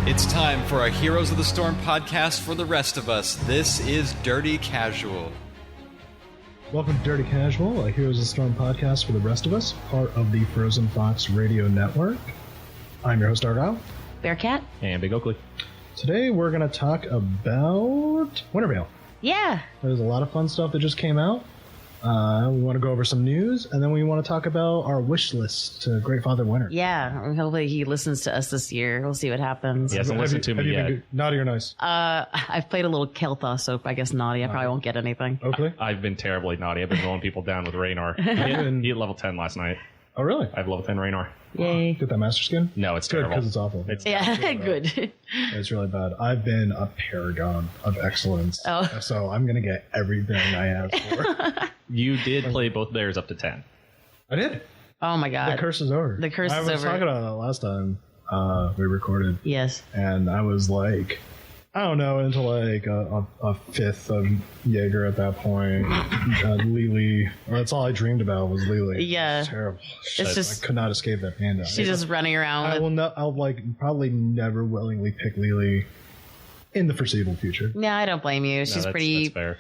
It's time for a Heroes of the Storm podcast for the rest of us. This is Dirty Casual. Welcome to Dirty Casual, a Heroes of the Storm podcast for the rest of us, part of the Frozen Fox Radio Network. I'm your host, Argyle. Bearcat. And Big Oakley. Today we're going to talk about Wintervale. Yeah. There's a lot of fun stuff that just came out. We want to go over some news, and then we want to talk about our wish list to Great Father Winter. Yeah. Hopefully he listens to us this year. We'll see what happens. He hasn't listened to me yet. Naughty or nice? I've played a little Kel'Thas, so I guess naughty. I probably won't get anything. Oakley? I've been terribly naughty. I've been rolling people down with Raynor. He hit level 10 last night. Oh, really? I have level 10 Raynor. Yay. Get that Master Skin? No, it's Good, terrible. because it's awful. Yeah, good. It's really bad. I've been a paragon of excellence, so I'm going to get everything I ask for. You did play both bears up to 10. I did. Oh my god. The curse is over. The curse is over. I was talking about that last time we recorded. Yes. And I was like, I don't know, into like a fifth of Jaeger at that point. Lily, or that's all I dreamed about was Lily. Yeah. It was terrible. It's just I could not escape that panda. she's just running around I with will not. I'll probably never willingly pick Lily in the foreseeable future. No, I don't blame you. She's pretty That's fair.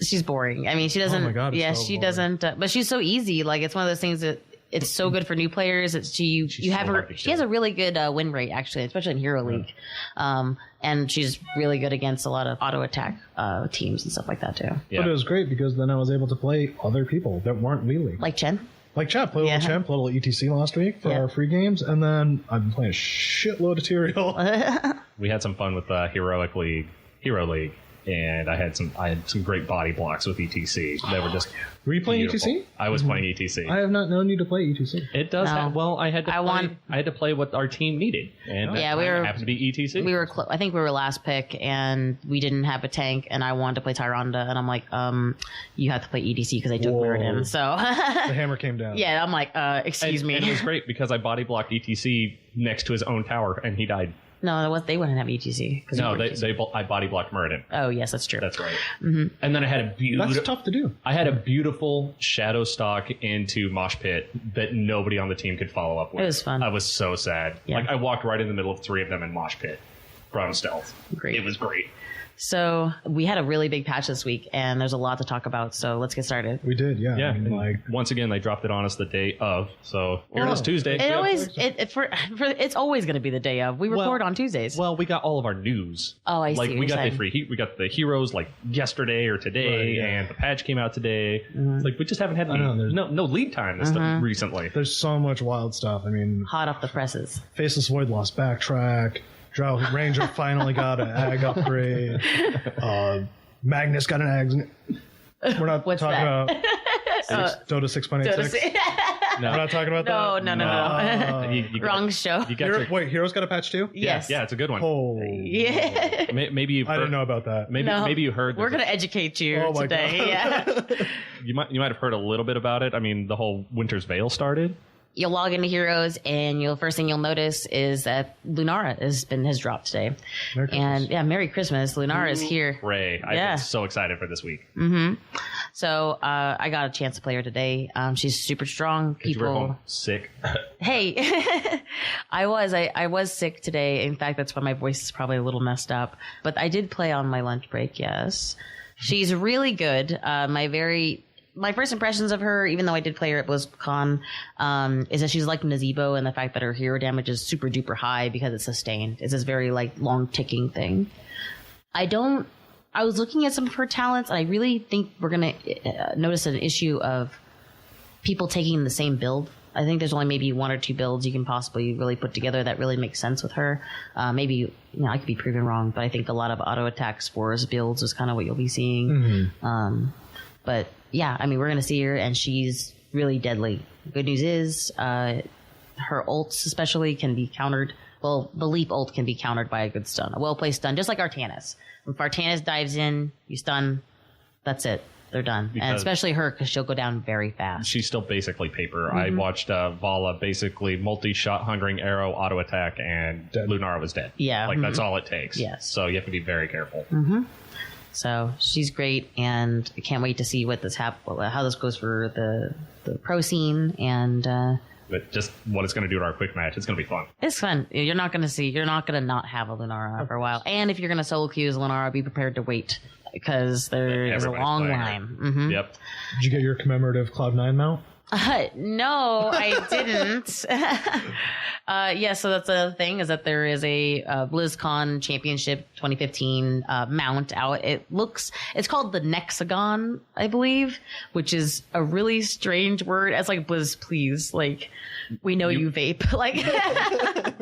she's boring. I mean, she doesn't. Oh my God, it's yeah, so she boring. doesn't. But she's so easy. Like it's one of those things that it's so good for new players. It's you have so her. hard to She kill. has a really good win rate actually, especially in Hero League, and she's really good against a lot of auto attack teams and stuff like that too. Yeah. But it was great because then I was able to play other people that weren't Lily. Like Chen. Like Chad, played a little Champ, played a little ETC last week for our free games, and then I've been playing a shitload of Tyrael. We had some fun with Hero League, and I had some great body blocks with ETC. They were just Were you playing beautiful. ETC? I was playing ETC. I have not known you to play E ETC. It does No. have, well, I had to play what our team needed. And Yeah, that we time were- happened to be ETC. We were, I think we were last pick, and we didn't have a tank, and I wanted to play Tyrande, and I'm like, you have to play EDC because I took Whoa. Mirrodin. So, The hammer came down. yeah, I'm like, excuse me. And it was great because I body blocked ETC next to his own tower, and he died. No, they wouldn't have ETC. 'cause No, we were I body blocked Muradin. Oh, yes, that's true. That's right. Mm-hmm. And then I had a That's beautiful. tough to do. I had a beautiful shadow stalk into Mosh Pit that nobody on the team could follow up with. It was fun. I was so sad. Yeah. Like I walked right in the middle of three of them in Mosh Pit. Brown stealth. Great. It was great. So, we had a really big patch this week, and there's a lot to talk about, so let's get started. We did, yeah. Yeah. I mean, and like, once again, they dropped it on us the day of. So here it Well, is Tuesday. It always, it's always going to be the day of. We record on Tuesdays. Well, we got all of our news. Oh, I see Like what we you're got saying. we got the heroes like yesterday or today, Right, yeah. and the patch came out today. Mm-hmm. Like we just haven't had know, there's- no lead time this recently. there's so much wild stuff. I mean, Hot off the presses. Faceless Void lost backtrack. Drow Ranger finally got an ag upgrade. Magnus got an ag. We're not What's talking that? about Dota 6.86. We're not talking about that. No. You Wrong show. You got your, Wait, Heroes got a patch too? Yes. yeah, it's a good one. Oh, Yeah. Maybe you've I heard, didn't know about that. Maybe you heard. We're going to educate you Oh my today. God. Yeah. You might have heard a little bit about it. I mean, the whole Winter's Veil started. You'll log into Heroes, and first thing you'll notice is that Lunara has dropped today. Merry Christmas. And yeah, Merry Christmas. Lunara is here. Ray, I've Yeah. been so excited for this week. So I got a chance to play her today. She's super strong. You were People, home sick. hey, I was sick today. In fact, that's why my voice is probably a little messed up. But I did play on my lunch break. Yes, she's really good. My first impressions of her, even though I did play her at BlizzCon, is that she's like Nazebo, and the fact that her hero damage is super duper high because it's sustained. It's this very like long ticking thing. I was looking at some of her talents, and I really think we're gonna notice an issue of people taking the same build. I think there's only maybe one or two builds you can possibly really put together that really makes sense with her. Maybe I could be proven wrong, but I think a lot of auto attack spores builds is kind of what you'll be seeing. But yeah, I mean, we're gonna see her, and she's really deadly. Good news is her ults especially can be countered. Well, the leap ult can be countered by a good stun, a well placed stun, just like Artanis. If Artanis dives in, you stun. That's it. They're done. And especially her, because she'll go down very fast. She's still basically paper. I watched Vala basically multi-shot hungering arrow auto attack, and Lunara was dead. Yeah. Like that's all it takes. Yes. So you have to be very careful. So she's great, and I can't wait to see how this goes for the pro scene, and But just what it's going to do to our quick match, it's going to be fun. It's fun. You're not going to not have a Lunara for a while. And if you're going to solo queue as Lunara, be prepared to wait because there is a Everybody's long playing her. line. Mm-hmm. Yep. Did you get your commemorative Cloud9 mount? No, I didn't. So that's the thing is that there is a BlizzCon Championship 2015 mount out. It's called the Nexagon, I believe, which is a really strange word. It's like Blizz, please. Like, we know you vape. Like,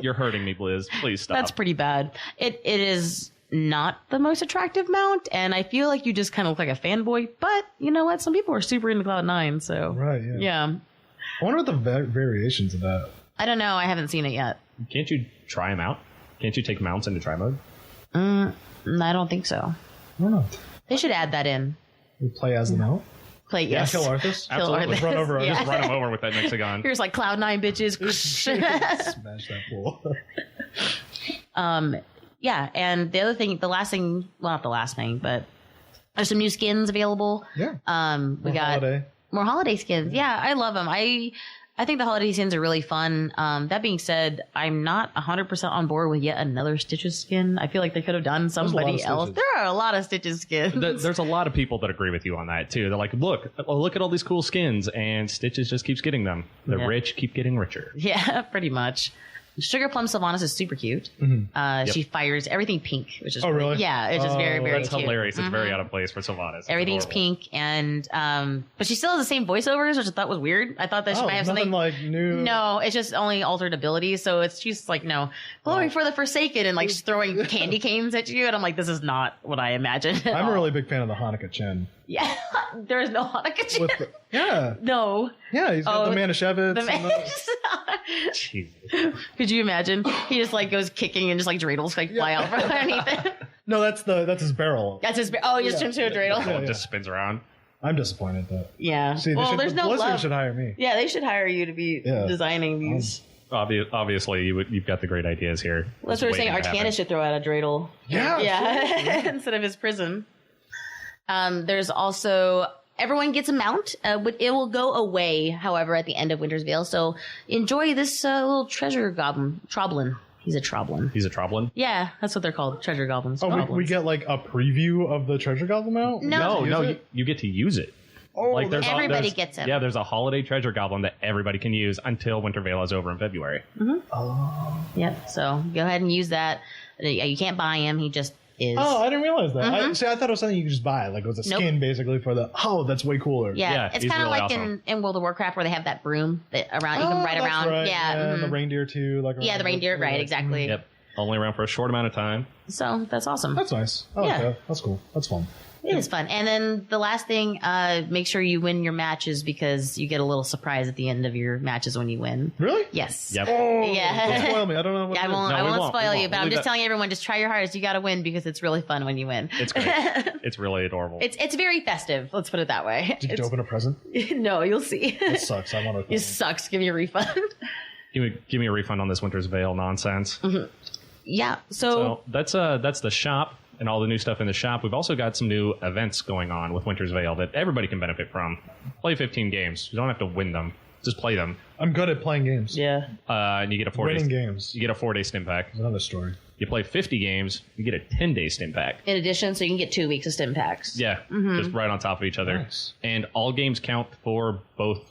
You're hurting me, Blizz. Please stop. that's pretty bad. It is not the most attractive mount, and I feel like you just kind of look like a fanboy, but you know what? Some people are super into Cloud9, so. Right, yeah. Yeah. I wonder what the variations of that. I don't know. I haven't seen it yet. Can't you try them out? Can't you take mounts into try mode? I don't think so. I don't know. They should add that in. We play as the mount? Play, yes. Kill Arthas? Kill Absolutely. Arthas. Run over Yeah. Just run them over with that Nexagon. Here's like Cloud9 bitches. Smash that pool. Yeah, and the other thing, the last thing, well, not the last thing, but there's some new skins available. Yeah. We got Holiday. more holiday skins. Yeah, I love them. I think the holiday skins are really fun. That being said, I'm not 100% on board with yet another Stitches skin. I feel like they could have done somebody else. Stitches. There are a lot of Stitches skins. There's a lot of people that agree with you on that too. They're like, look at all these cool skins, and Stitches just keeps getting them. The Yeah. rich keep getting richer. Yeah, pretty much. Sugar Plum Sylvanas is super cute. She fires everything pink, which is Oh, really? Yeah, it's just very, very That's cute. hilarious. It's very out of place for Sylvanas. It's Everything's adorable. pink, and but she still has the same voiceovers, which I thought was weird. I thought that she might have nothing something like new. No, it's just only altered abilities. So she's like, no, glory for the Forsaken, and like she's throwing candy canes at you, and I'm like, this is not what I imagined. at I'm a all. really big fan of the Hanukkah Chin. Yeah, there is no Hanukkah. With the, yeah, No, yeah, he's got Oh, the Manischewitz. the and Jesus. Could you imagine? He just like goes kicking and just like dreidels like fly out from underneath it. no, that's his barrel. That's his. Oh, he just turns into a dreidel. It just spins around. I'm disappointed that. Yeah. See, well, there's no Blizzard love. should hire me. Yeah, they should hire you to be Yeah. designing these. Obviously, you've got the great ideas here. That's what we're saying. Artanis should throw out a dreidel. Yeah, Yeah, instead of his prison. There's also everyone gets a mount. But it will go away, however, at the end of Winter's Veil. So enjoy this little treasure goblin, Troblin. He's a Troblin. He's a Troblin? Yeah, that's what they're called, treasure goblins. Oh, we Troblins. get like a preview of the Treasure Goblin mount? No. No, you get to use it. Oh, There's Everybody gets him. Yeah, there's a holiday treasure goblin that everybody can use until Winter Veil is over in February. Yep. So go ahead and use that. You can't buy him. He just is. Oh, I didn't realize that. I thought it was something you could just buy. Like it was a Nope. skin basically for the. Oh, that's way cooler. Yeah, Yeah, it's he's kind of really like awesome. in World of Warcraft where they have that broom that around you Oh, can ride that's around. right. Yeah, and the mhm. reindeer too. Like Yeah, the reindeer, right? Exactly. Yep. Only around for a short amount of time. So that's awesome. That's nice. I like Yeah. that. That's cool. That's fun. It is fun. And then the last thing, make sure you win your matches because you get a little surprise at the end of your matches when you win. Really? Yes. Yep. Oh, Yeah. don't spoil me. I don't know. What I it is. won't. No, I we won't won't. spoil We you, won't. but I'm Leave just that- telling everyone, just try your hardest. You got to win because it's really fun when you win. It's great. It's really adorable. It's very festive. Let's put it that way. Did you open a present? No, you'll see. It sucks. I want to. It sucks. Give me a refund. Give me a refund on this Winter's Veil nonsense. Yeah. So that's the shop and all the new stuff in the shop. We've also got some new events going on with Winter's Veil that everybody can benefit from. Play 15 games. You don't have to win them. Just play them. I'm good at playing games. yeah. And you get a 4-day Winning games. You get a 4-day stim pack. Another story. You play 50 games, you get a 10-day stim pack. In addition, so you can get 2 weeks of stim packs. Yeah, just right on top of each other. Nice. And all games count for both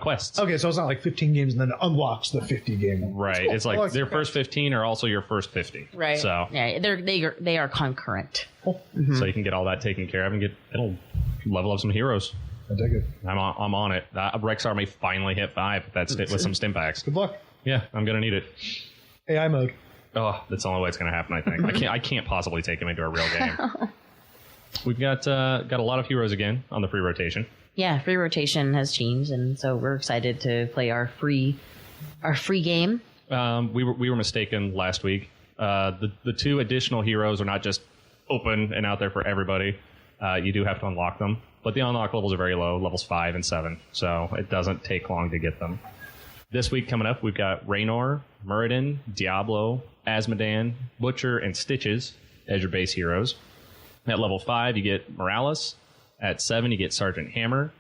quests. Okay, so it's not like 15 games and then it unlocks the 50 game. Right. That's cool. It's I like their that. first 15 are also your first 50. Right. So yeah, they are concurrent. so you can get all that taken care of and it'll level up some heroes. I dig it. I'm on it. Rex Army finally hit 5. That's it with some stim packs. Good luck. Yeah, I'm gonna need it. AI mode. Oh, that's the only way it's gonna happen. I think I can't possibly take him into a real game. We've got a lot of heroes again on the free rotation. Yeah, free rotation has changed, and so we're excited to play our free game. We were mistaken last week. The 2 additional heroes are not just open and out there for everybody. You do have to unlock them, but the unlock levels are very low, levels 5 and 7, so it doesn't take long to get them. This week coming up, we've got Raynor, Muradin, Diablo, Asmodan, Butcher, and Stitches as your base heroes. At level 5, you get Morales. At 7, you get Sergeant Hammer.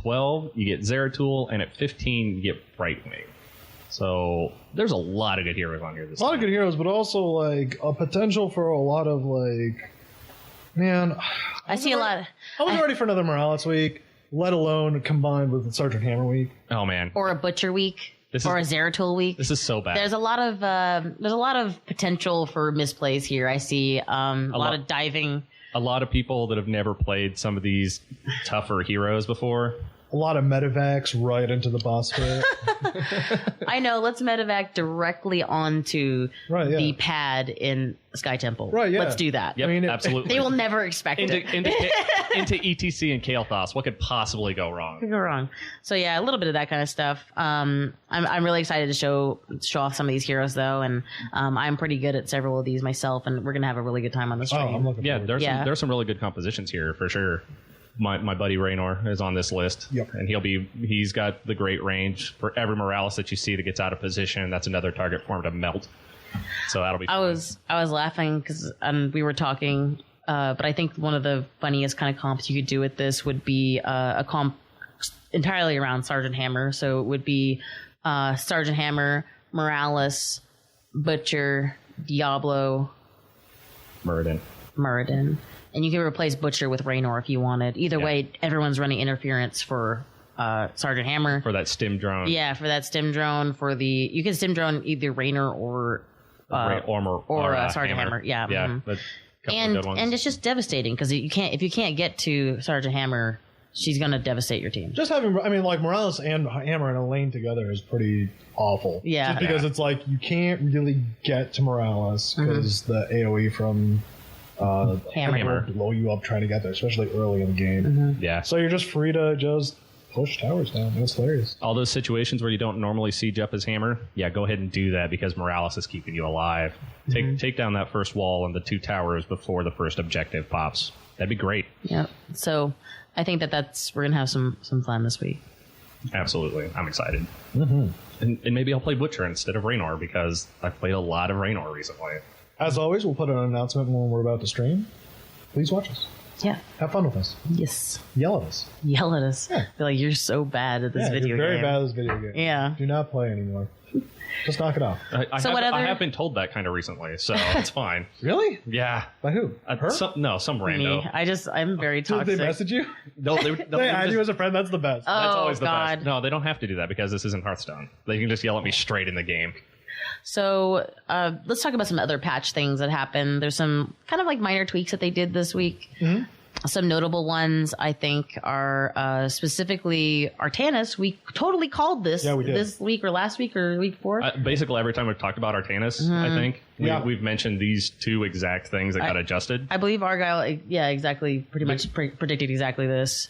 12, you get Zeratul, and at 15, you get Brightwing. So there's a lot of good heroes on here this A lot time. of good heroes, but also like a potential for a lot of like, man. I see a lot. I wasn't ready for another Morales week, let alone combined with Sergeant Hammer week. Oh, man. Or a Butcher week. Or a Zeratul week. This is so bad. There's a lot of potential for misplays here. I see a lot of diving. A lot of people that have never played some of these tougher heroes before. A lot of medevacs right into the boss pit. I know. Let's medevac directly onto Right, yeah. the pad in Sky Temple. Right, yeah. Let's do that. Yep, I mean, absolutely. They will never expect into, it. into ETC and Kael'thas. What could possibly go wrong? Could go wrong. So yeah, a little bit of that kind of stuff. I'm really excited to show off some of these heroes though, and I'm pretty good at several of these myself, and we're gonna have a really good time on the Oh, stream. I'm looking Yeah, forward. there's some really good compositions here for sure. My buddy Raynor is on this list. Yep. And he's got the great range for every Morales that you see that gets out of position. That's another target for him to melt. So that'll be fun. I was laughing because we were talking, but I think one of the funniest kind of comps you could do with this would be a comp entirely around Sergeant Hammer. So it would be Sergeant Hammer, Morales, Butcher, Diablo, Muradin. And you can replace Butcher with Raynor if you wanted. Either way, everyone's running interference for Sergeant Hammer. For that stim drone. Yeah, for that stim drone. You can stim drone either Raynor or Sergeant Hammer. Yeah, Yeah. mhm. That's a couple of good ones. And it's just devastating because if you can't get to Sergeant Hammer, she's gonna devastate your team. Just having, I mean, like Morales and Hammer in a lane together is pretty awful. Yeah. Just because it's like you can't really get to Morales because the AoE from Hammer. will blow you up trying to get there, especially early in the game. Yeah. So you're just free to just push towers down. It's hilarious. All those situations where you don't normally siege up his hammer, yeah, go ahead and do that because Morales is keeping you alive. Take down that first wall and the 2 towers before the first objective pops. That'd be great. Yeah. So I think we're gonna have some fun this week. Absolutely. I'm excited. And maybe I'll play Butcher instead of Raynor because I've played a lot of Raynor recently. As always, we'll put an announcement when we're about to stream. Please watch us. Yeah. Have fun with us. Yes. Yell at us. Yell at us. Yeah. Be like, you're so bad at this Yeah, video you're very game. bad at this video game. Yeah. Do not play anymore. Just knock it off. I have been told that kind of recently, so it's fine. Really? Yeah. By who? Her? Some rando. Me. I'm very Did toxic. they message you? No, They add you as a friend. That's the best. Oh, that's always the God. best. No, they don't have to do that because this isn't Hearthstone. They can just yell at me straight in the game. So let's talk about some other patch things that happened. There's some kind of like minor tweaks that they did this week. Some notable ones, I think, are specifically Artanis. We totally called this Yeah, we did. this week or last week or week before. Basically, every time we've talked about Artanis, I think, Yeah. we've mentioned these 2 exact things that got adjusted. I believe Argyle, exactly, pretty much predicted exactly this.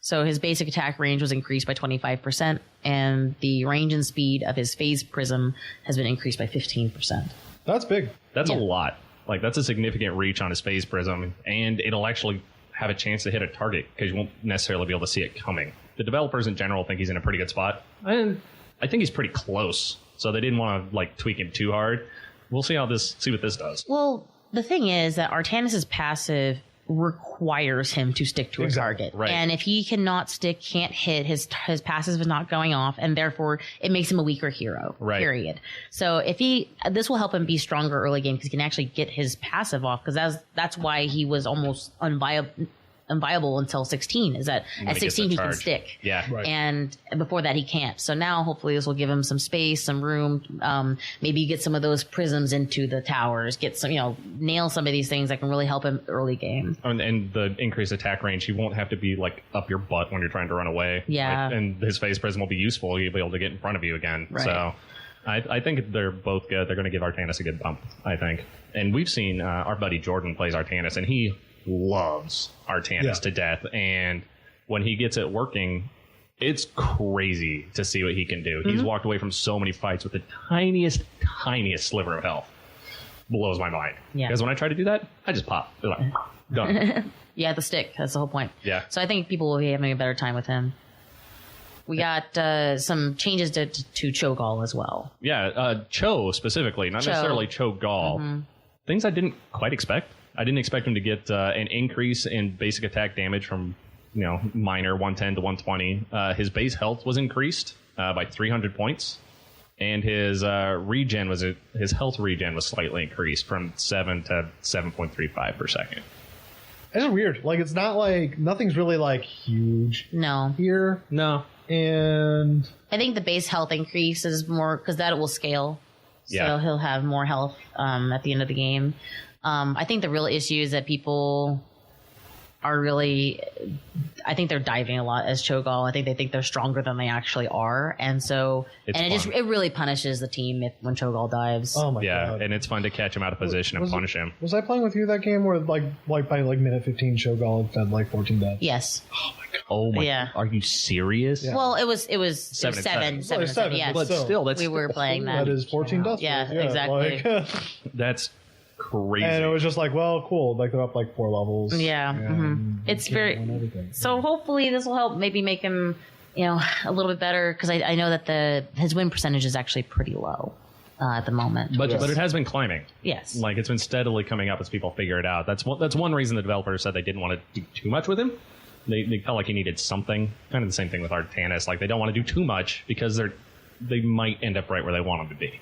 So his basic attack range was increased by 25%, and the range and speed of his phase prism has been increased by 15%. That's big. That's Yeah. a lot. Like, that's a significant reach on his phase prism, and it'll actually have a chance to hit a target because you won't necessarily be able to see it coming. The developers in general think he's in a pretty good spot, and I think he's pretty close. So they didn't want to like tweak him too hard. We'll see what this does. Well, the thing is that Artanis' passive requires him to stick to a target. right. And if he cannot stick, can't hit, his passive is not going off, and therefore it makes him a weaker hero. Right. Period. So if this will help him be stronger early game because he can actually get his passive off, because that's why he was almost unviable until 16, is that When at he gets 16 the he can charge. stick. Yeah. Right. And before that he can't. So now hopefully this will give him some space, some room. Maybe get some of those prisms into the towers, get some, nail some of these things that can really help him early game. And the increased attack range, you won't have to be like up your butt when you're trying to run away. Yeah. And his phase prism will be useful. You'll be able to get in front of you again. Right. So I think they're both good. They're going to give Artanis a good bump, I think. And we've seen our buddy Jordan plays Artanis, and he loves Artanis to death. And when he gets it working, it's crazy to see what he can do. He's walked away from so many fights with the tiniest sliver of health. Blows my mind. Yeah. Because when I try to do that, I just pop. They're like, done. Yeah, the stick. That's the whole point. Yeah. So I think people will be having a better time with him. We got some changes to Cho'Gall as well. Yeah, Cho specifically, not Cho. necessarily Cho'Gall. Things I didn't quite expect. I didn't expect him to get an increase in basic attack damage from minor 110 to 120. His base health was increased by 300 points, and his his health regen was slightly increased from 7 to 7.35 per second. It's weird. Like, it's not like nothing's really like huge No. here, No. and I think the base health increase is more because that will scale. Yeah. So he'll have more health at the end of the game. I think the real issue is that people are really, I think they're diving a lot as Cho'Gall. I think they think they're stronger than they actually are. And so, It's and fun. it really punishes the team when Cho'Gall dives. oh my Yeah, god. and it's fun to catch him out of position and Was it- punish him. Was I playing with you that game where like by like minute 15, Cho'Gall had like 14 deaths? Yes. Oh my! Yeah. Are you serious? Yeah. Well, it was Seven and seven. Well, it's seven, Yes. But still, that's we were playing that. That is 14 deaths. Yeah, exactly. Like, that's crazy. and it was just like, well, cool. Like they're up like 4 levels. Yeah, and It's you can't win very. everything. So hopefully this will help maybe make him, a little bit better because I know that his win percentage is actually pretty low at the moment. but it has been climbing. Yes. Like it's been steadily coming up as people figure it out. That's one reason the developers said they didn't want to do too much with him. They felt like he needed something. Kind of the same thing with Artanis. Like they don't want to do too much because they might end up right where they want him to be.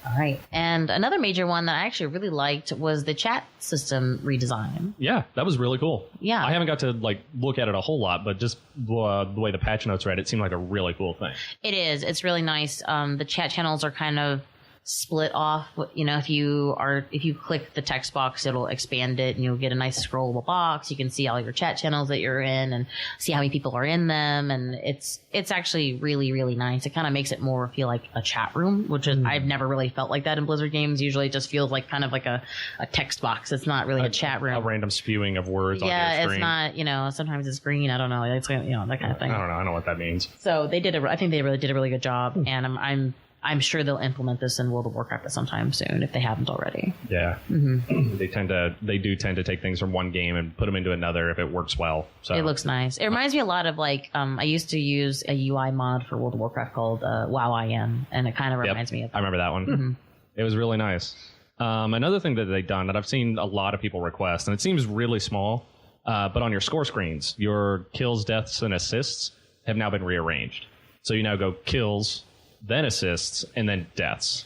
All right. And another major one that I actually really liked was the chat system redesign. Yeah, that was really cool. Yeah. I haven't got to like look at it a whole lot, but just the way the patch notes read, it seemed like a really cool thing. It is. It's really nice. The chat channels are kind of split off. If you click the text box, it'll expand it and you'll get a nice scrollable box. You can see all your chat channels that you're in and see how many people are in them. And it's actually really, really nice. It kind of makes it more feel like a chat room, which is, I've never really felt like that in Blizzard games. Usually it just feels like kind of like a text box. It's not really a chat room. A random spewing of words on your Yeah, screen. it's not, sometimes it's green. I don't know. It's, that kind of thing. I don't know. I don't know what that means. So I think they really did a really good job. And I'm sure they'll implement this in World of Warcraft sometime soon if they haven't already. Yeah, they do tend to take things from one game and put them into another if it works well. So It looks nice. It reminds me a lot of I used to use a UI mod for World of Warcraft called WoWIM, and it kind of Yep, reminds me of that. I remember that one. It was really nice. Another thing that they've done that I've seen a lot of people request, and it seems really small, but on your score screens, your kills, deaths, and assists have now been rearranged. So you now go kills, then assists, and then deaths.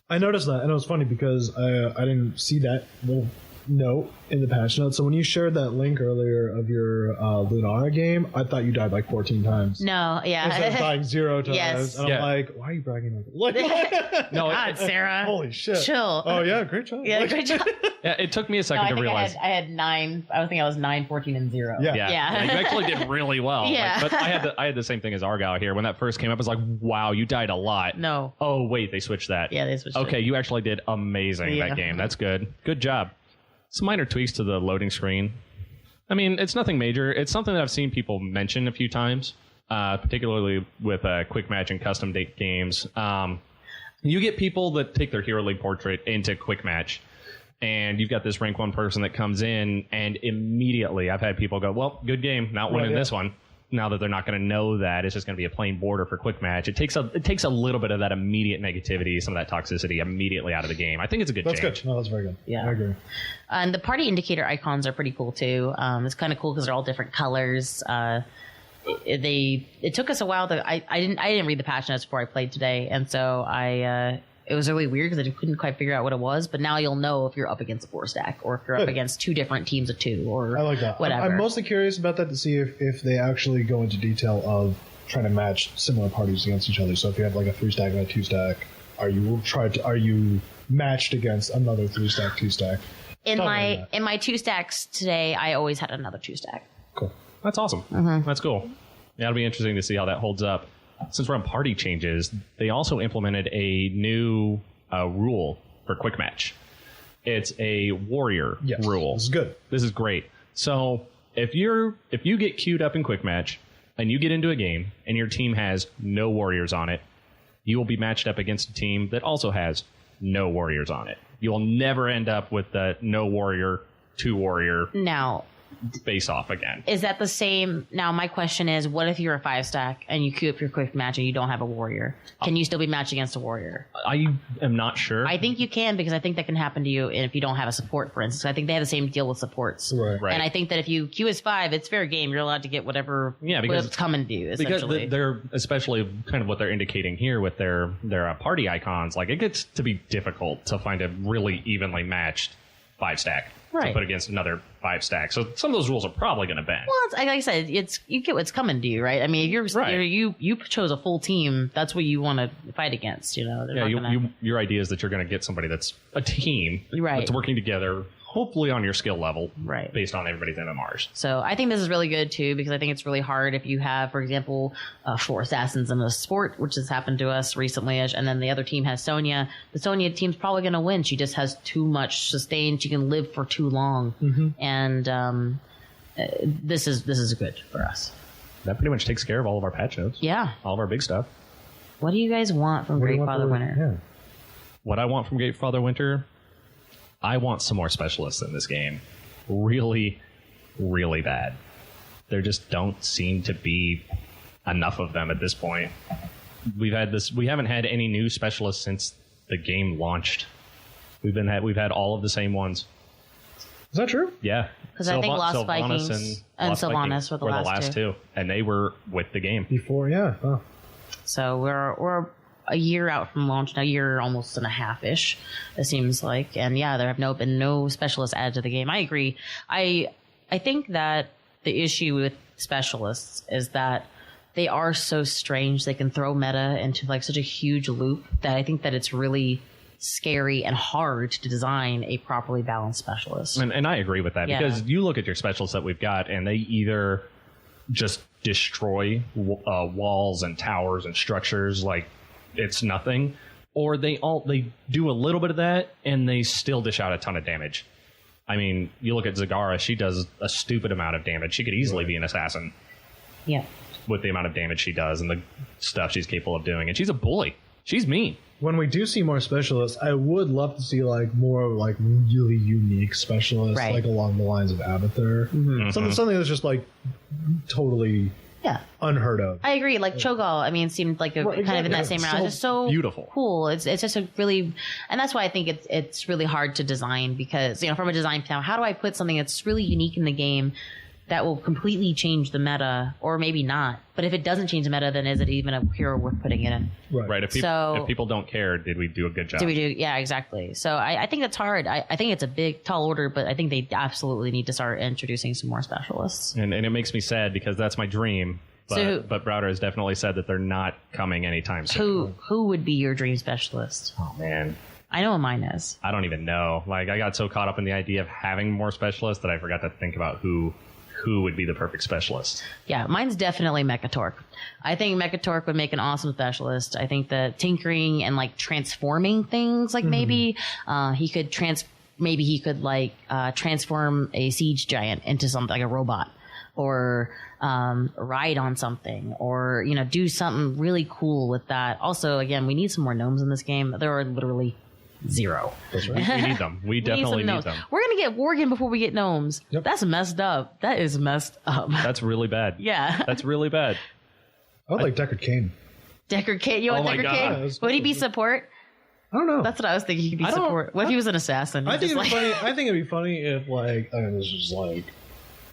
I noticed that, and it was funny because I didn't see that little note in the patch notes. So when you shared that link earlier of your Lunara game, I thought you died like 14 times. No, Instead of yeah. dying 0 times. Yes. And Yeah. I'm like, why are you bragging like that? No, God, Sarah. Holy shit. Chill. Oh, yeah, great job. Yeah, Like- great job. yeah, it took me a No, second I to think realize. I had 9. I think I was 9, 14, and 0. Yeah. Yeah. You actually did really well. Yeah. But I had the same thing as Argyle here. When that first came up, I was like, wow, you died a lot. No. Oh, wait, they switched that. Yeah, they switched it. Okay, you actually did amazing Yeah. that game. That's good. Good job. Some minor tweaks to the loading screen. I mean, it's nothing major. It's something that I've seen people mention a few times, particularly with quick match and custom date games. You get people that take their Hero League portrait into quick match, and you've got this rank 1 person that comes in, and immediately I've had people go, well, good game, not winning Right, yeah. this one. Now that they're not going to know that, it's just going to be a plain border for quick match. It takes a little bit of that immediate negativity, some of that toxicity immediatity out of the game. I think it's a good That's change. good. No, that's very good. Yeah. I agree. And the party indicator icons are pretty cool too. It's kind of cool because they're all different colors. It took us a while to. I didn't read the patch notes before I played today, and so it was really weird because I couldn't quite figure out what it was. But now you'll know if you're up against a 4-stack or if you're up Good. against 2 different teams of 2 or I like that. whatever. I'm mostly curious about that to see if they actually go into detail of trying to match similar parties against each other. So if you have like a 3-stack and a 2-stack, are you matched against another 3-stack, 2-stack? in Stuff my like that. in my 2 stacks today, I always had another 2-stack. Cool. That's awesome. That's cool. Yeah, it'll be interesting to see how that holds up. Since we're on party changes, they also implemented a new rule for quick match. It's a warrior Yes. rule. This is good. This is great. So if you get queued up in quick match and you get into a game and your team has no warriors on it, you will be matched up against a team that also has no warriors on it. You will never end up with the no warrior, 2 warrior. Now, face off again. Is that the same? Now, my question is, what if you're a 5-stack and you queue up your quick match and you don't have a warrior? Can you still be matched against a warrior? I am not sure. I think you can, because I think that can happen to you if you don't have a support, for instance. I think they have the same deal with supports. Right. And I think that if you queue as 5, it's fair game. You're allowed to get whatever because what's coming to you, essentially. Because they're, especially kind of what they're indicating here with their party icons, like it gets to be difficult to find a really evenly matched 5-stack to Right. put against another 5-stack. So some of those rules are probably going to bend. Well, it's, like I said, you get what's coming to you, right? I mean, if you chose a full team, that's what you want to fight against. You know, Your idea is that you're going to get somebody that's a team Right. that's working together, hopefully on your skill level, Right. based on everybody's MMRs. So I think this is really good too, because I think it's really hard if you have, for example, 4 assassins in a sport, which has happened to us recently, and then the other team has Sonya. The Sonya team's probably going to win. She just has too much sustain. She can live for too long, and this is good for us. That pretty much takes care of all of our patch notes. Yeah. All of our big stuff. What do you guys want from Great Father Winter? Yeah. What I want from Great Father Winter, I want some more specialists in this game. Really, really bad. There just don't seem to be enough of them at this point. We haven't had any new specialists since the game launched. We've had all of the same ones. Is that true? Yeah. Because I think Lost Sylvanas Vikings and Lost Sylvanas Vikings were the last two. and they were with the game. Before, yeah. Oh. So we're a year out from launch now, a year almost and a half-ish, it seems like. And yeah, there have been no specialists added to the game. I agree. I think that the issue with specialists is that they are so strange. They can throw meta into like such a huge loop that I think that it's really scary and hard to design a properly balanced specialist. And I agree with that, because you look at your specialists that we've got, and they either just destroy walls and towers and structures like it's nothing, or they do a little bit of that and they still dish out a ton of damage. I mean, you look at Zagara, she does a stupid amount of damage. She could easily be an assassin Yeah. with the amount of damage she does and the stuff she's capable of doing. And she's a bully. She's mean. When we do see more specialists, I would love to see like more like really unique specialists, Right. like along the lines of Abathur. Something that's just like totally Yeah. unheard of. I agree. Like Cho'Gall, I mean, seemed like kind of in that exactly. same round. So It's just so beautiful. cool. It's just a really, and that's why I think it's really hard to design, because from a design now, how do I put something that's really unique in the game that will completely change the meta, or maybe not? But if it doesn't change the meta, then is it even a hero worth putting it in? Right. If people don't care, did we do a good job? Yeah, exactly. So I think that's hard. I think it's a big, tall order, but I think they absolutely need to start introducing some more specialists. And it makes me sad, because that's my dream. But Browder has definitely said that they're not coming anytime soon. Who would be your dream specialist? Oh, man. I know what mine is. I don't even know. Like, I got so caught up in the idea of having more specialists that I forgot to think about who would be the perfect specialist. Yeah, mine's definitely Mechatork. I think Mechatork would make an awesome specialist. I think that tinkering and like transforming things, like maybe he could transform a siege giant into something like a robot, or ride on something, or do something really cool with that. Also, again, we need some more gnomes in this game. There are literally zero. That's right. We need them. We definitely need them. We're gonna get Worgen before we get gnomes. Yep. That's messed up. That is messed up. That's really bad. Yeah. That's really bad. I would like Deckard Cain. Deckard Cain. You want my Deckard God. Cain? Would he be support? I don't know. That's what I was thinking. He could be support. What if he was an assassin? I think it'd be funny if like, I mean, this is like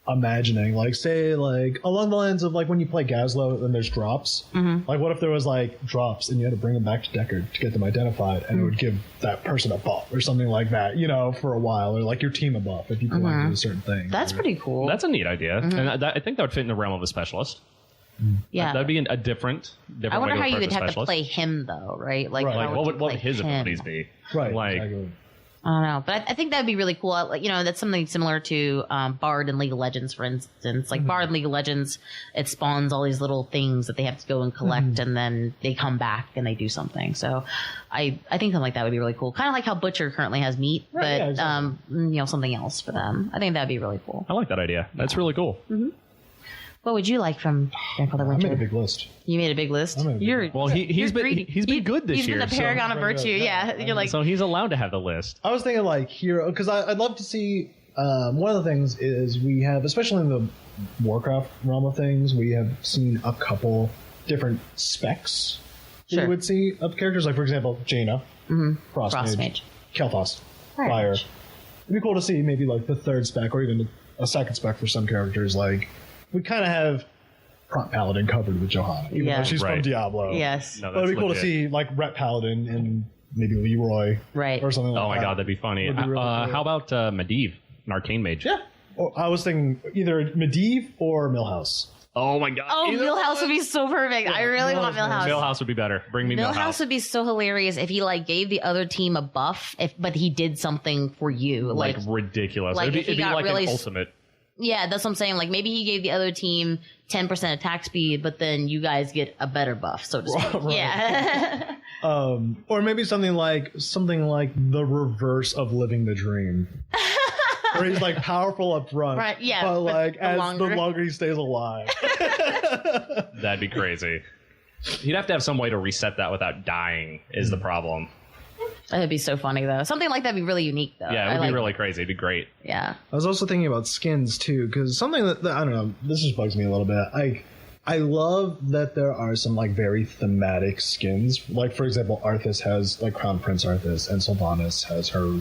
imagining, like, say, like along the lines of like when you play Gazlo and there's drops. Like, what if there was like drops and you had to bring them back to Deckard to get them identified, and it would give that person a buff or something like that, for a while, or like your team a buff if you collect a certain thing. That's pretty cool. That's a neat idea. And I think that would fit in the realm of a specialist. yeah. That'd be a different I wonder way to how you approach would a have to specialist. play him though, right? Like, Right. how Like, what would you his play him? abilities be? Right. Like, Exactly. I don't know, but I think that'd be really cool. Like, that's something similar to Bard in League of Legends, for instance. Like Bard in League of Legends, it spawns all these little things that they have to go and collect, and then they come back and they do something. So I think something like that would be really cool. Kind of like how Butcher currently has meat, Right, but yeah, exactly. something else for them. I think that'd be really cool. I like that idea. That's really cool. What would you like from Grandfather I Winter? made a big list. You made a big list. I made a big list. Well, he's You're been greedy. he's been good this He's year. been the so- paragon of virtue. Yeah. Yeah, you're like, So he's allowed to have the list. I was thinking like hero, because I'd love to see. one of the things is we have, especially in the Warcraft realm of things, we have seen a couple different specs that Sure. you would see of characters. Like, for example, Jaina, Frost Frost Mage, Mage. Kel'Thas, Fire Fire. Mage. It'd be cool to see maybe like the third spec or even a second spec for some characters. Like, we kind of have Prompt Paladin covered with Johanna, even Yeah. though she's from Right. Diablo. Yes. No, But it'd be cool to legit. see like Ret Paladin and maybe Leroy, Right. or something like that. Oh my god, that'd be funny. Would be really cool. How about Medivh, an arcane mage? Yeah. Or I was thinking either Medivh or Millhouse. Oh my god. Oh, Either Millhouse one. would be so perfect. I really want Millhouse. Millhouse. Millhouse would be better. Bring me Millhouse Millhouse. would be so hilarious if he like gave the other team a buff, but he did something for you. Like ridiculous. like, it'd if he be got like really an ultimate. Yeah, that's what I'm saying. Like maybe he gave the other team 10% attack speed, but then you guys get a better buff, so to speak. Right. Yeah. Or maybe something like the reverse of Living the Dream. Where he's like powerful up front, Right, yeah, but but like the as longer- the longer he stays alive. That'd be crazy. You'd have to have some way to reset that without dying. Is the problem? That'd be so funny though. Something like that'd be really unique though. Yeah, it I would be like- really crazy. It'd be great. Yeah. I was also thinking about skins too, because something that I don't know, this just bugs me a little bit. I love that there are some like very thematic skins. Like for example, Arthas has like Crown Prince Arthas, and Sylvanas has her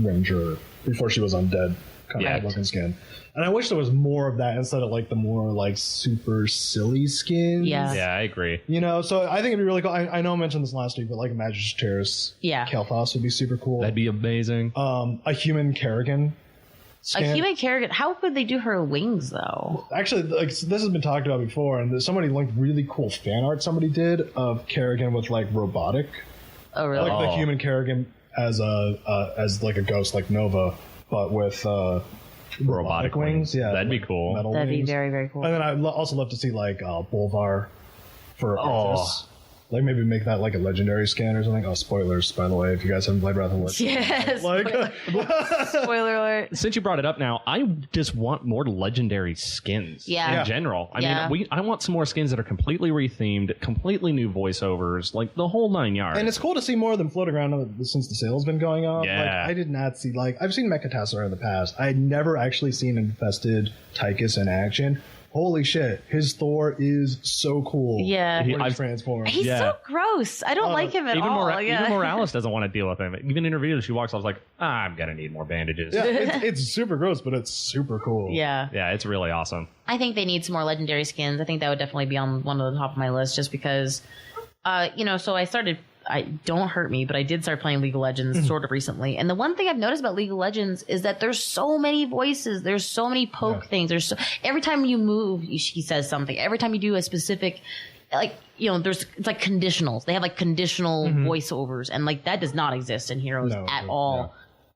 Ranger before she was undead kind Yeah. of looking skin. And I wish there was more of that instead of like the more like super silly skins. Yeah. Yeah, I agree. You know, so I think it'd be really cool. I know I mentioned this last week, but like Magister's Yeah. Kel'Thas would be super cool. That'd be amazing. A human Kerrigan A skin. human Kerrigan. How could they do her wings though? Actually, like this has been talked about before, and somebody linked really cool fan art somebody did of Kerrigan with like robotic, Oh really? like the Oh. human Kerrigan as like a ghost like Nova, but with Robotic wings. Yeah, That'd be like cool. metal That'd be wings. very, very cool. And then I'd also love to see like Bolvar for Oh. Arthas. Like maybe make that like a legendary skin or something. Oh, spoilers, by the way, if you guys haven't played Wrath of the Lich. Yes. Like, Spoiler alert. Since you brought it up now, I just want more legendary skins Yeah. in general. I Yeah. mean, I want some more skins that are completely rethemed, completely new voiceovers, like the whole 9 yards. and it's cool to see more of them float around since the sale's been going on. Yeah. Like, I did not see, like, I've seen Mechatassarar in the past. I had never actually seen Infested Tychus in action. Holy shit, his Thor is so cool. Yeah. When he's I've- transformed. He's Yeah. so gross. I don't like him at even, all. Yeah. even Morales doesn't want to deal with him. Even in interviews, she walks. I was like, I'm gonna need more bandages. Yeah, it's super gross, but it's super cool. Yeah. Yeah, it's really awesome. I think they need some more legendary skins. I think that would definitely be on one of the top of my list just because, so don't hurt me, but I did start playing League of Legends sort of recently. And the one thing I've noticed about League of Legends is that there's so many voices. There's so many poke things. Every time you move, he says something. Every time you do a specific, it's like conditionals. They have like conditional voiceovers, and like that does not exist in Heroes No, at no, all. no.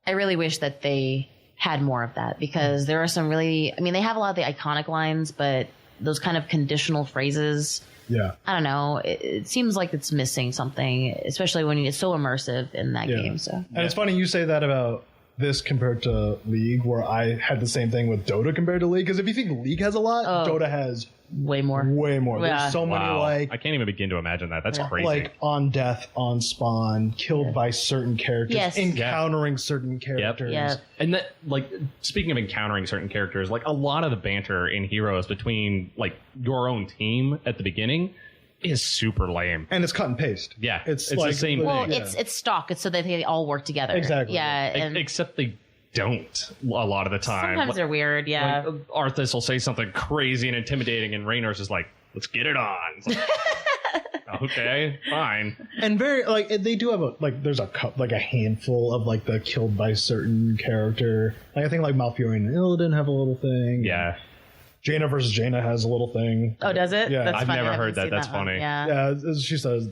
I really wish that they had more of that because there are some really, they have a lot of the iconic lines, but those kind of conditional phrases, Yeah. I don't know. It seems like it's missing something, especially when it's so immersive in that Yeah. game. So And it's funny you say that about this compared to League, where I had the same thing with Dota compared to League. Because if you think League has a lot, Dota has way more. way more. Yeah. There's so many Wow, I like can't even begin to imagine that. That's crazy. like on death, on spawn, killed by certain characters, Yes. encountering certain characters. Yeah. And that, like, speaking of encountering certain characters, like a lot of the banter in Heroes between like your own team at the beginning is super lame. And it's cut and paste. Yeah, It's it's like the same Well, thing. it's stock. It's so that they all work together. Exactly. Yeah. And Except they don't a lot of the time. sometimes they're weird. Yeah. Like, Arthas will say something crazy and intimidating, and Raynor's just like, "Let's get it on." It's like, okay, fine. And very like they do have there's a handful of like the killed by certain character. Like I think like Malfurion and Illidan have a little thing. Yeah, Jaina versus Jaina has a little thing. Oh, does it? Yeah. That's I've funny. never I haven't heard that. seen That's one. funny. Yeah. Yeah, as she says,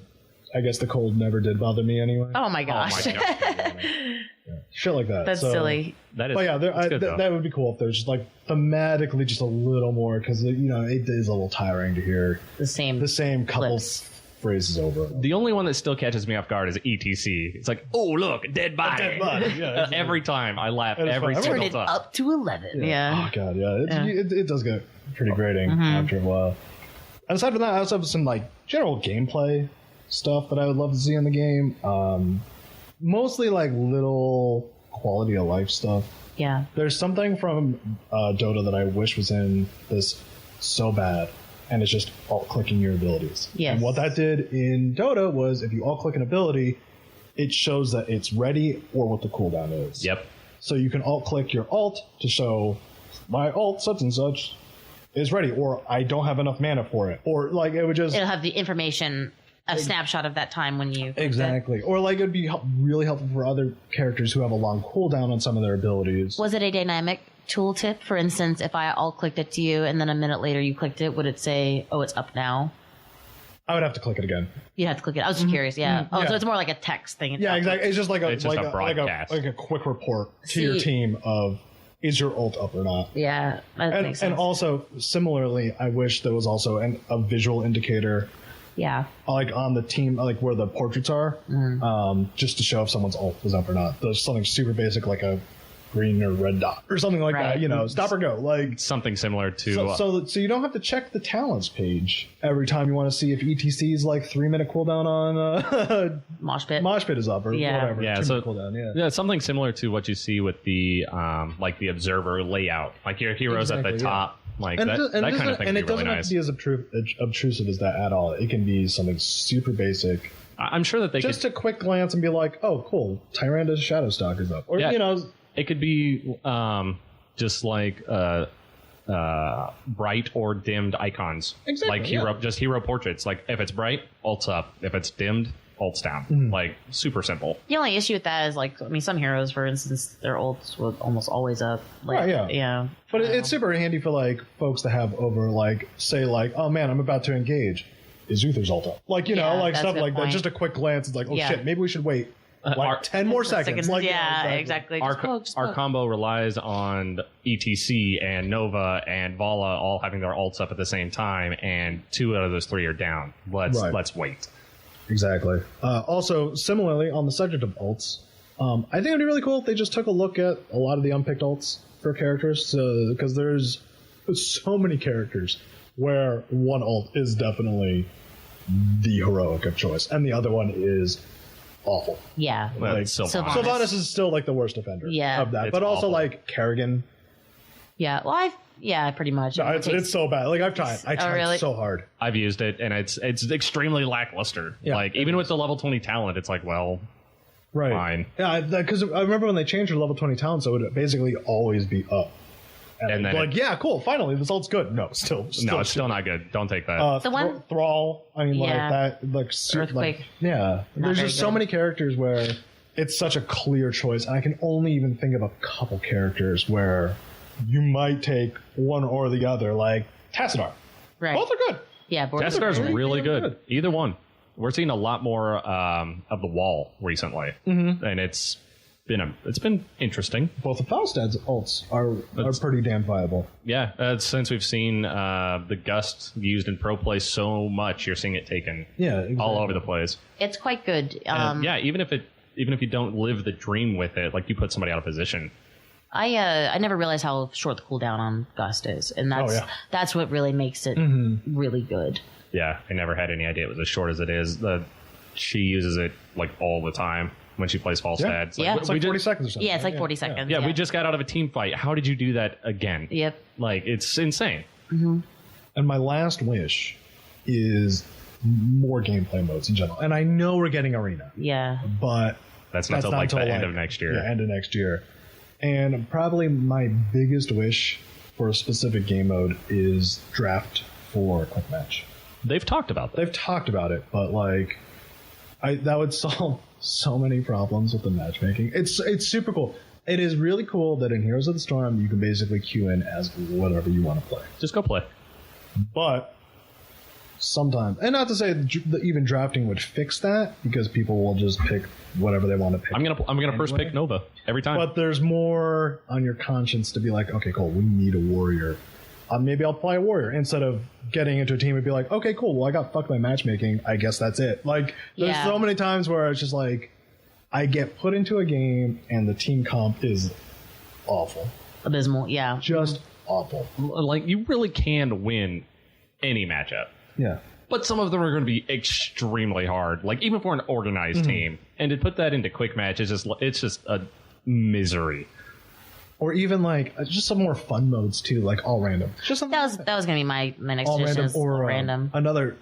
I guess the cold never did bother me anyway. Oh my gosh. Oh my God. Shit like that. That's So- silly. That is. But yeah, that's good, though. that would be cool if there's just like thematically just a little more because it is a little tiring to hear The same. the same couple Clips. phrases over. and over. The only one that still catches me off guard is ETC. It's like, oh look, dead body. dead body, yeah. Every time I laugh That is every fun. Turn single it time. up to 11. Yeah. Oh god, yeah. Yeah. It does get pretty grating after a while. And aside from that, I also have some like general gameplay stuff that I would love to see in the game. Mostly like little quality of life stuff. Yeah. There's something from Dota that I wish was in this so bad, and it's just alt-clicking your abilities. Yes. And what that did in Dota was if you alt-click an ability, it shows that it's ready or what the cooldown is. Yep. So you can alt-click your alt to show my alt such and such is ready, or I don't have enough mana for it, or like it would just It'll have the information, a snapshot of that time when you exactly, or like it'd be really helpful for other characters who have a long cooldown on some of their abilities. Was it a dynamic tooltip? For instance, if I alt clicked it to you and then a minute later you clicked it, would it say, "Oh, it's up now"? I would have to click it again. You'd have to click it. I was just curious. Yeah. Oh, yeah. so it's more like a text thing. It's Yeah, up. exactly. It's just like It's just a broadcast. like a quick report to See- your team of is your ult up or not. Yeah, that makes sense. And also similarly, I wish there was also a visual indicator yeah. like on the team, like where the portraits are, just to show if someone's ult was up or not. There's something super basic like a green or red dot or something like Right. that. Stop or go. Like Something similar to so you don't have to check the talents page every time you want to see if ETC's like 3-minute cooldown on Mosh pit. Mosh Pit is up or Yeah. whatever. Yeah, 2-minute so cooldown. yeah, something similar to what you see with the like the observer layout, like your heroes at the Exactly, yeah. top, like And that, it, that kind doesn't- of thing and would it be really doesn't have nice. to be as obtrusive as that at all. It can be something super basic. I'm sure that they Just could. a quick glance and be like, "Oh, cool! Tyranda's Shadowstalk is up," or Yeah. It could be just like bright or dimmed icons, Exactly, like yeah. hero portraits. Like if it's bright, ult's up. If it's dimmed, ult's down. Mm-hmm. Like super simple. The only issue with that is, like, I mean, some heroes, for instance, their ults will almost always up. Like, Right, yeah. Yeah. But it's super handy for like folks to have over, like, say, like, "Oh man, I'm about to engage. Is Uther's ult up?" Like, Yeah, like that's a stuff good like that. point. Just a quick glance. It's like, "Oh Yeah. shit, maybe we should wait our- 10 more seconds." Like, yeah, exactly. Our, Just poke, just our poke. combo relies on ETC and Nova and Vala all having their ults up at the same time, and 2 out of those 3 are down. Right. Let's wait. Exactly. Also, similarly, on the subject of ults, I think it'd be really cool if they just took a look at a lot of the unpicked ults for characters, because there's so many characters where one ult is definitely the heroic of choice, and the other one is awful. Yeah. Well, Like, Sylvanas. Sylvanas is still like the worst offender Yeah. of that, It's but also awful. like Kerrigan. Yeah. Well, pretty much. No, it's so bad. Like I've tried. I tried really? so hard. I've used it, and it's extremely lackluster. Yeah, like it even with the level 20 talent, it's like, well, Right. Fine. Yeah, because I remember when they changed her level 20 talent, so it would basically always be up. And then like, yeah, cool. Finally, this ult's good. No, still no, it's still not good. Don't take that. The one- Thrall. I mean, Yeah. like that. Like Earthquake. yeah. There's very just so good. many characters where it's such a clear choice, and I can only even think of a couple characters where you might take one or the other. Like Tassadar. Right. Both are good. Yeah. Tassadar's really really damn good. good. Either one. We're seeing a lot more of the wall recently, and it's been interesting. Both of Falstad's ults are pretty damn viable. Yeah, since we've seen the Gust used in pro play so much, you're seeing it taken Yeah, exactly. all over the place. It's quite good. And yeah, even if you don't live the dream with it, like you put somebody out of position. I never realized how short the cooldown on Gust is, and that's what really makes it really good. Yeah, I never had any idea it was as short as it is. She uses it like all the time when she plays Falstad. Yeah. It's like, Yeah. It's like 40 seconds or something. Yeah, it's like right? 40 seconds. yeah, we just got out of a team fight. How did you do that again? Yep. Like, it's insane. And my last wish is more gameplay modes in general. And I know we're getting Arena, Yeah. but That's not till like the end of next year. Yeah, end of next year. And probably my biggest wish for a specific game mode is draft for quick match. They've talked about that. They've talked about it, but like, that would solve so many problems with the matchmaking. It's super cool. It is really cool that in Heroes of the Storm you can basically queue in as whatever you want to play. Just go play. But sometimes, and not to say that even drafting would fix that, because people will just pick whatever they want to pick. I'm gonna first pick Nova every time. But there's more on your conscience to be like, okay, cool, we need a warrior. Maybe I'll play a warrior instead of getting into a team and be like, okay, cool, well, I got fucked by matchmaking. I guess that's it. Like, there's Yeah. so many times where it's just like, I get put into a game and the team comp is awful. Abysmal. Yeah. Just awful. Like, you really can win any matchup. Yeah. But some of them are going to be extremely hard, like even for an organized team. And to put that into quick match is it's just a misery. or even like just some more fun modes too, like all random. Just something That was gonna be my next all edition. random, Is or all random.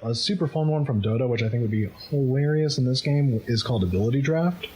a super fun one from Dota, which I think would be hilarious in this game, is called Ability Draft,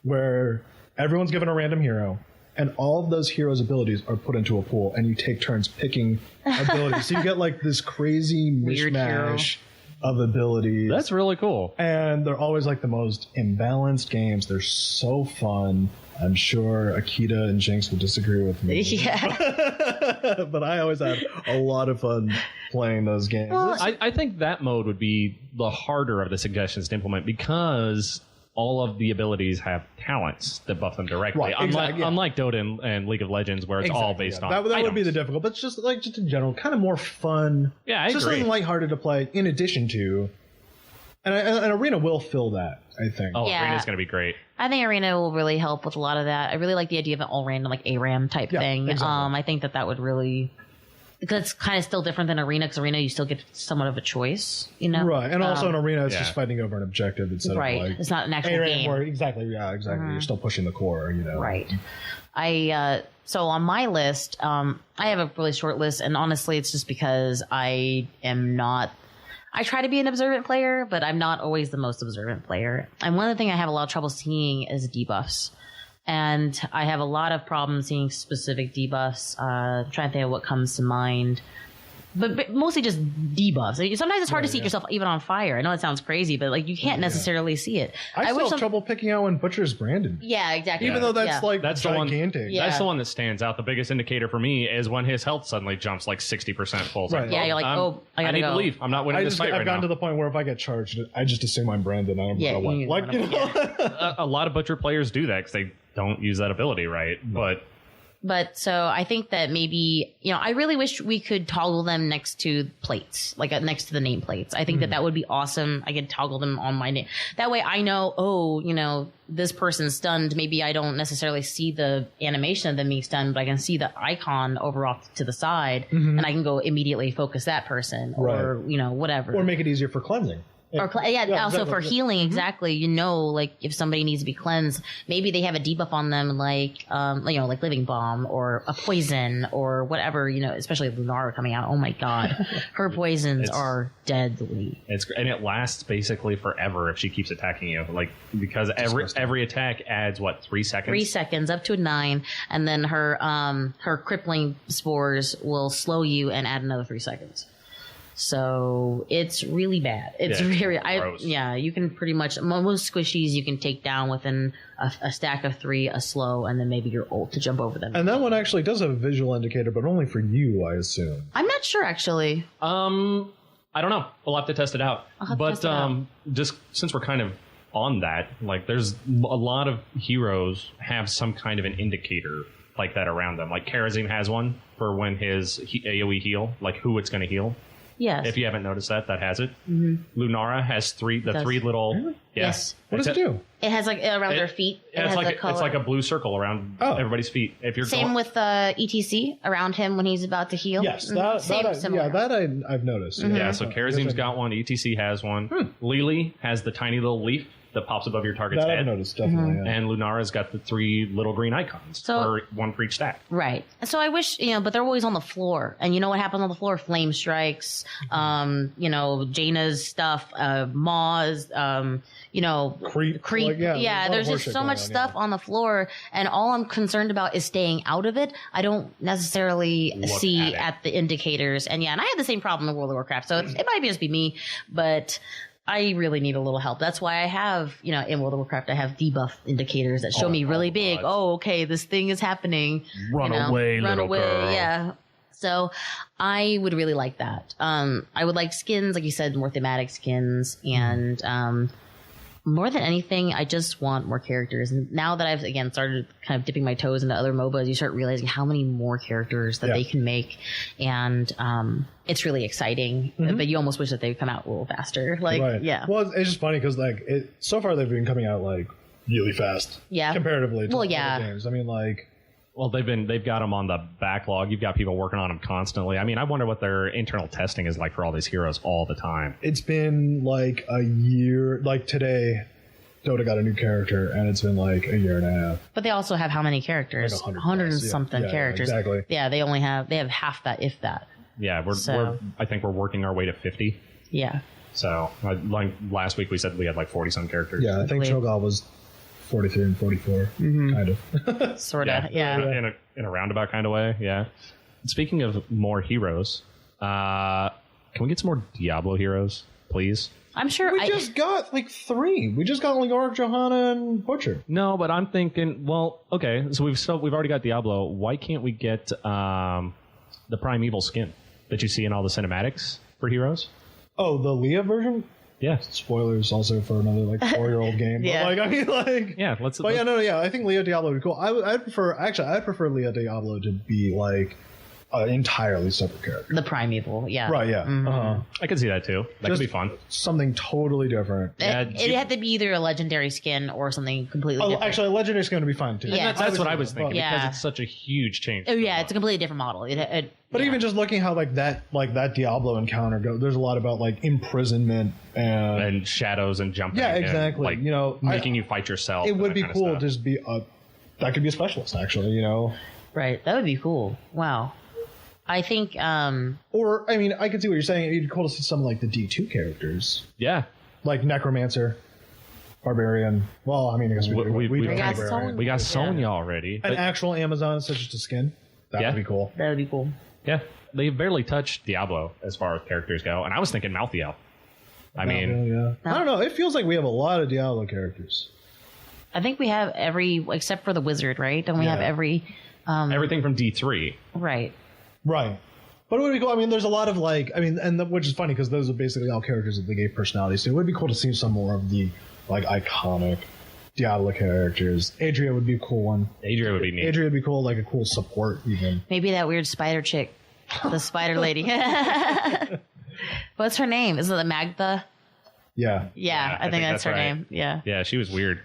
where everyone's given a random hero, and all of those heroes' abilities are put into a pool, and you take turns picking abilities. So you get like this crazy Weird hero. mishmash of abilities. That's really cool. And they're always like the most imbalanced games. They're so fun. I'm sure Akita and Jinx will disagree with me. Yeah. But I always had a lot of fun playing those games. I think that mode would be the harder of the suggestions to implement because all of the abilities have talents that buff them directly. Right, exactly, yeah. Unlike Dota and League of Legends, where it's all based on that would be items. the difficult, but just in general, kind of more fun. Yeah, I just agree. something lighthearted to play in addition to, and Arena will fill that. I think. Oh, Yeah. Arena's going to be great. I think Arena will really help with a lot of that. I really like the idea of an all random, like ARAM type Yeah, thing. exactly. I think that would really, because it's kind of still different than Arena, because Arena you still get somewhat of a choice, you know? Right, and also in Arena, it's yeah. just fighting over an objective instead Right. of like It's not an actual ARAM game. where exactly. You're still pushing the core, you know. Right. So on my list, I have a really short list, and honestly, it's just because I try to be an observant player, but I'm not always the most observant player. And one of the things I have a lot of trouble seeing is debuffs. And I have a lot of problems seeing specific debuffs. I'm trying to think of what comes to mind. But mostly just debuffs. Sometimes it's hard to see yourself even on fire. I know it sounds crazy, but like you can't necessarily see it. I still wish have trouble picking out when Butcher's branded. Yeah, exactly. Even though that's like That's the one. gigantic. Yeah. That's the one that stands out. The biggest indicator for me is when his health suddenly jumps like 60% full. Right. Yeah, you're like, I gotta need go. to leave. I'm not winning this fight I've right gotten now. to the point where if I get charged, I just assume I'm Brandon. I don't Yeah, know what. you Like, know, you know? A lot of Butcher players do that because they don't use that ability right. But so I think that maybe, I really wish we could toggle them next to plates, like next to the nameplates. I think that would be awesome. I could toggle them on my name. That way I know, this person's stunned. Maybe I don't necessarily see the animation of them being stunned, but I can see the icon over off to the side and I can go immediately focus that person or, whatever. Or make it easier for cleansing. Or also exactly. for healing, exactly. Like if somebody needs to be cleansed, maybe they have a debuff on them, like Living Bomb or a poison or whatever. Especially Lunara coming out. Oh my god, her poisons are deadly. And it lasts basically forever if she keeps attacking you. Like because every attack adds 3 seconds. 3 seconds up to 9, and then her crippling spores will slow you and add another 3 seconds. So it's really bad. It's very, gross. you can pretty much, most squishies you can take down within a stack of 3, a slow, and then maybe your ult to jump over them. And that one actually does have a visual indicator, but only for you, I assume. I'm not sure actually. I don't know. We'll have to test it out. Just since we're kind of on that, like there's a lot of heroes have some kind of an indicator like that around them. Like Karazim has one for when his AoE heal, like who it's going to heal. Yes. If you haven't noticed that has it. Mm-hmm. Lunara has three little. Really? Yeah. Yes. What does it do? It has like around their feet. It It's has like a color. it's like a blue circle around everybody's feet. If you're Same with ETC around him when he's about to heal. Yes, Mhm. Similar. I've noticed. yeah, so Karazim's got one. ETC has one. Lily has the tiny little leaf that pops above your target's That head. I've noticed, definitely. Yeah. And Lunara's got the 3 little green icons, So- one for each stack. Right. So I wish, but they're always on the floor. And you know what happens on the floor? Flame strikes, Jaina's stuff, Maws, Creep. Creep. Like, yeah, there's just so much stuff on the floor. And all I'm concerned about is staying out of it. I don't necessarily see at the indicators. And and I have the same problem in World of Warcraft. So it might just be me, but I really need a little help. That's why I have, in World of Warcraft, I have debuff indicators that show me really big. Oh, okay, this thing is happening. Run away, run little away. girl. Yeah. So I would really like that. I would like skins, like you said, more thematic skins. And more than anything, I just want more characters. And now that I've, again, started kind of dipping my toes into other MOBAs, you start realizing how many more characters that they can make. And it's really exciting. But you almost wish that they would come out a little faster. Like, Right. yeah. Well, it's just funny because so far they've been coming out like really fast. Yeah. Comparatively to Well, other yeah. games. I mean, like. Well, they've got them on the backlog. You've got people working on them constantly. I mean, I wonder what their internal testing is like for all these heroes all the time. It's been like a year, like today, Dota got a new character, and it's been like a year and a half. But they also have how many characters? Like 100 100 and plus, yeah. something Yeah, characters. exactly. Yeah, they have half that, if that. Yeah, So- I think we're working our way to 50. Yeah. So like last week we said we had like 40 some characters. Yeah, I think Believe- Cho'Gall was 43 and 44, kind of. Sort of. Yeah. In a roundabout kind of way. Yeah. Speaking of more heroes, can we get some more Diablo heroes, please? I'm sure We just got like 3. We just got like Orc, Johanna, and Butcher. No, but I'm thinking. Well, okay. So we've already got Diablo. Why can't we get the Primeval skin that you see in all the cinematics for heroes? Oh, the Leah version? Yeah. Spoilers also for another like 4-year-old game. Yeah. But, like, I mean, like. Yeah. Let's. But yeah, no, yeah. I think Leah Diablo would be cool. I'd prefer Leah Diablo to be like an entirely separate character. the Primeval. Yeah. Right, yeah. Uh-huh. I could see that too. That could be fun. Something totally different. It had to be either a legendary skin or something completely Oh, different. actually, Legendary's going to be fun too. Yeah. That's what I was thinking Yeah. because it's such a huge change. Oh yeah, it's a completely different model. But even just looking how like that Diablo encounter goes, there's a lot about like imprisonment and And shadows and jumping. Yeah, and, exactly. like, You know, making you fight yourself. it and would that be kind of cool stuff. to just be that could be a specialist actually, you know. right, that would be cool. Wow. I think Or I mean, I can see what you're saying. It'd be cool to see some like the D2 characters, Yeah. like Necromancer, Barbarian. Well, I mean, I guess we We do got Barbarian. Sonya. We got Yeah. Sonya already. An but- actual Amazon such as a skin. That Yeah. would be cool. that would be cool. Yeah, they barely touched Diablo as far as characters go, and I was thinking Malthael. I mean, Yeah. I don't know. It feels like we have a lot of Diablo characters. I think we have every except for the wizard, right? Don't we have Yeah. every everything from D3. right? Right. But it would be cool. I mean, there's a lot of like, I mean, which is funny because those are basically all characters that they gave personalities to. It would be cool to see some more of the like iconic Diablo characters. Adria would be a cool one. Adria would be neat. Adria would be cool, like a cool support even. Maybe that weird spider chick, the spider lady. What's her name? Is it the Magda? Yeah. Yeah, I think that's her right. name. Yeah, Yeah, she was weird.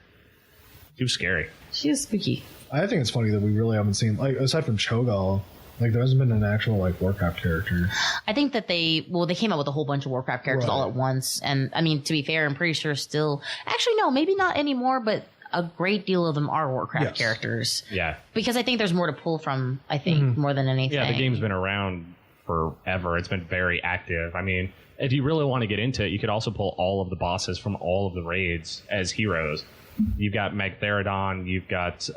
She was scary. she was spooky. I think it's funny that we really haven't seen, like, aside from Cho'Gall, like, there hasn't been an actual, like, Warcraft character. I think that they came out with a whole bunch of Warcraft characters all Right. at once. And I mean, to be fair, I'm pretty sure still, actually, no, maybe not anymore, but a great deal of them are Warcraft Yes. characters. Yeah. Because I think there's more to pull from, I think, more than anything. Yeah, the game's been around forever. It's been very active. I mean, if you really want to get into it, you could also pull all of the bosses from all of the raids as heroes. You've got Magtheridon, you've got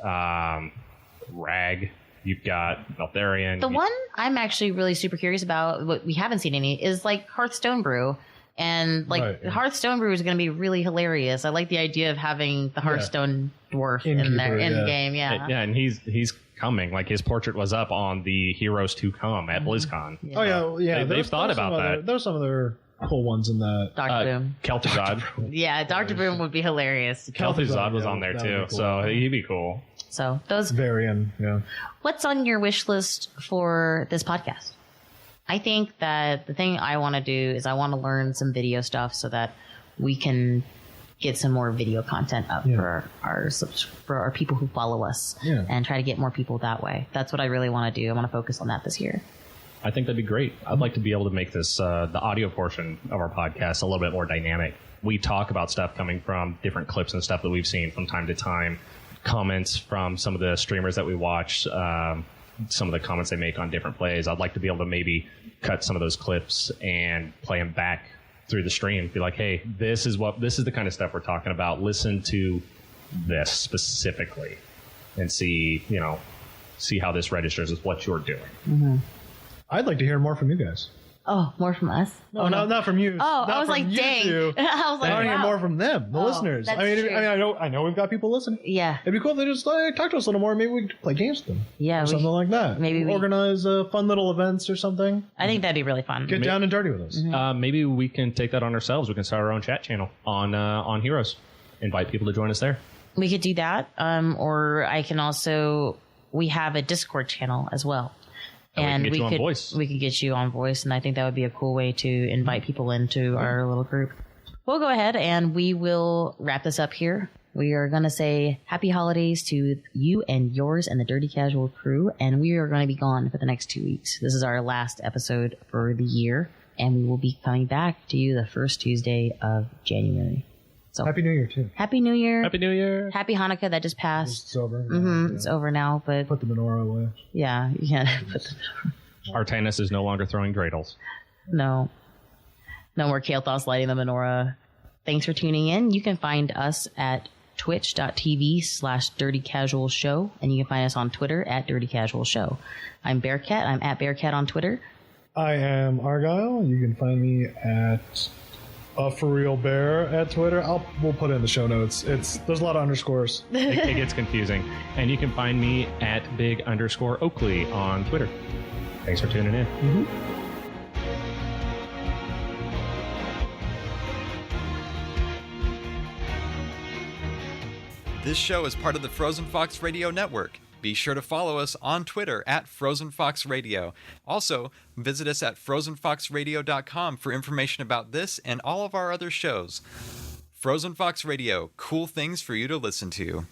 Rag, you've got Maltharion. The one I'm actually really super curious about, what we haven't seen any, is like Hearthstone Brew. And like Right, yeah. Hearthstone Brew is going to be really hilarious. I like the idea of having the Hearthstone dwarf in there Innkeeper, in yeah. game. Yeah. Yeah, and he's coming. Like his portrait was up on the Heroes to Come at BlizzCon. Yeah. Oh, yeah. Yeah. They've thought about that. There's some other cool ones in that. Dr. Boom. Kel'Thuzad. Yeah, Dr. Boom would be hilarious. Kel'Thuzad was yeah, on there that would too, be cool. so he'd be cool. So those. Varian, yeah. What's on your wish list for this podcast? I think that the thing I want to do is I want to learn some video stuff so that we can get some more video content up for our people who follow us and try to get more people that way. That's what I really want to do. I want to focus on that this year. I think that'd be great. I'd like to be able to make this the audio portion of our podcast a little bit more dynamic. We talk about stuff coming from different clips and stuff that we've seen from time to time, comments from some of the streamers that we watch, some of the comments they make on different plays. I'd like to be able to maybe cut some of those clips and play them back through the stream. Be like, hey, this is the kind of stuff we're talking about. Listen to this specifically and see how this registers with what you're doing. I'd like to hear more from you guys. Oh, more from us? No, not from you. Oh, Not I was from like, you dang. two. I was like, I want to hear wow. more from them, the listeners. that's I mean, true. I know we've got people listening. Yeah. It'd be cool if they just talk to us a little more. Maybe we could play games with them. Yeah, or we- something like that. maybe we- organize fun little events or something. I think that'd be really fun. Get down and dirty with us. Maybe we can take that on ourselves. We can start our own chat channel on Heroes. Invite people to join us there. We could do that. Or I can also, we have a Discord channel as well. And we can get you on voice. We could get you on voice, and I think that would be a cool way to invite people into our little group. We'll go ahead and we will wrap this up here. We are going to say happy holidays to you and yours and the Dirty Casual crew, and we are going to be gone for the next 2 weeks. This is our last episode for the year, and we will be coming back to you the first Tuesday of January. So Happy New Year too. Happy New Year. Happy New Year. Happy Hanukkah that just passed. It's over. It's over now, but Put the menorah away. yeah, you can't put Artanis is no longer throwing dreidels. no more Kael'thas lighting the menorah. Thanks for tuning in. You can find us at twitch.tv/Dirty Casual Show, and you can find us on Twitter at Dirty Casual Show. I'm Bearcat. I'm at Bearcat on Twitter. I am Argyle. You can find me at For Real Bear at Twitter. We'll put it in the show notes. There's a lot of underscores. It gets confusing. And you can find me at big_Oakley on Twitter. Thanks for tuning in. This show is part of the Frozen Fox Radio Network. Be sure to follow us on Twitter at Frozen Fox Radio. Also, visit us at frozenfoxradio.com for information about this and all of our other shows. Frozen Fox Radio, cool things for you to listen to.